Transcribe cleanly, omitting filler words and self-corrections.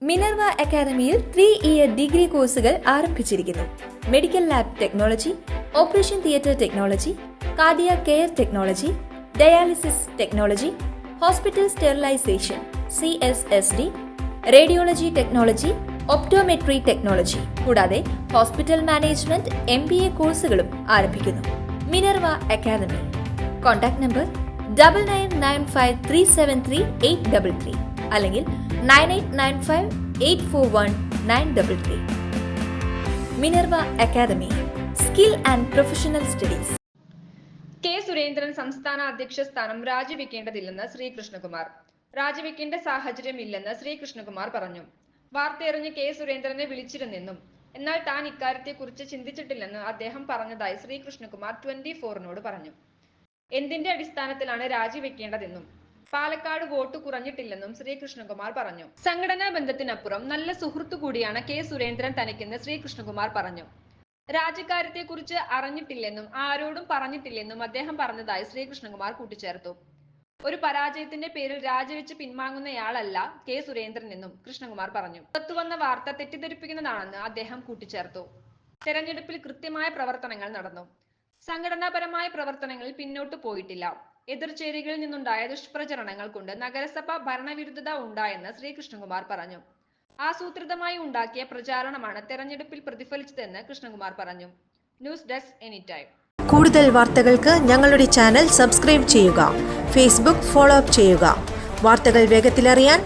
Minerva അക്കാദമിയിൽ 3-ഇയർ degree കോഴ്സുകൾ ആരംഭിച്ചിരിക്കുന്നു. Medical lab technology, operation theatre technology, cardiac care technology, dialysis technology, hospital sterilization (CSSD), radiology technology, optometry technology കൂടാതെ hospital management MBA കോഴ്സുകളും ആരംഭിക്കുന്നു. Minerva academy. Contact number 9995373833 അല്ലെങ്കിൽ 9895841933. Minerva academy, skill and professional studies. K Surendran സംസ്ഥാന അധ്യക്ഷ സ്ഥാനം രാജിവെക്കേണ്ടതില്ലെന്ന് ശ്രീകൃഷ്ണകുമാർ. രാജിവെക്കേണ്ട സാഹചര്യമില്ലെന്ന് ശ്രീകൃഷ്ണകുമാർ പറഞ്ഞു. വാർത്തയറിഞ്ഞ് K സുരേന്ദ്രനെ വിളിച്ചിരുന്നെന്നും എന്നാൽ താൻ ഇക്കാര്യത്തെക്കുറിച്ച് ചിന്തിച്ചിട്ടില്ലെന്ന് അദ്ദേഹം പറഞ്ഞതായി ശ്രീകൃഷ്ണകുമാർ 24നോട് പറഞ്ഞു. എന്തിന്റെ അടിസ്ഥാനത്തിലാണ് രാജിവെക്കേണ്ടതെന്നും പാലക്കാട് വോട്ട് കുറഞ്ഞിട്ടില്ലെന്നും ശ്രീകൃഷ്ണകുമാർ പറഞ്ഞു. സംഘടനാ ബന്ധത്തിനപ്പുറം നല്ല സുഹൃത്തു കൂടിയാണ് കെ സുരേന്ദ്രൻ തനിക്കെന്ന് ശ്രീകൃഷ്ണകുമാർ പറഞ്ഞു. രാജിക്കാര്യത്തെക്കുറിച്ച് അറിഞ്ഞിട്ടില്ലെന്നും ആരോടും പറഞ്ഞിട്ടില്ലെന്നും അദ്ദേഹം പറഞ്ഞതായി ശ്രീകൃഷ്ണകുമാർ കൂട്ടിച്ചേർത്തു. ഒരു പരാജയത്തിന്റെ പേരിൽ രാജിവെച്ച് പിന്മാങ്ങുന്നയാളല്ല കെ സുരേന്ദ്രൻ എന്നും കൃഷ്ണകുമാർ പറഞ്ഞു. പുറത്തുവന്ന വാർത്ത തെറ്റിദ്ധരിപ്പിക്കുന്നതാണെന്ന് അദ്ദേഹം കൂട്ടിച്ചേർത്തു. തെരഞ്ഞെടുപ്പിൽ കൃത്യമായ പ്രവർത്തനങ്ങൾ നടന്നു. സംഘടനാപരമായ പ്രവർത്തനങ്ങളിൽ പിന്നോട്ടു പോയിട്ടില്ല. എതിർചേരികളിൽ നിന്നുണ്ടായ ദുഷ്പ്രചരണങ്ങൾ കൊണ്ട് നഗരസഭ ഭരണവിരുദ്ധത ഉണ്ടായെന്ന് ശ്രീകൃഷ്ണകുമാർ പറഞ്ഞു. ആസൂത്രിതമായി ഉണ്ടാക്കിയ പ്രചാരണമാണ് തെരഞ്ഞെടുപ്പിൽ പ്രതിഫലിച്ചതെന്ന് കൃഷ്ണകുമാർ പറഞ്ഞു. News desk anytime. കൂടുതൽ വാർത്തകൾക്ക് ഞങ്ങളുടെ ചാനൽ സബ്സ്ക്രൈബ് ചെയ്യുക. ഫേസ്ബുക്ക് ഫോളോ അപ്പ് ചെയ്യുക. വാർത്തകൾ വേഗത്തിലറിയാൻ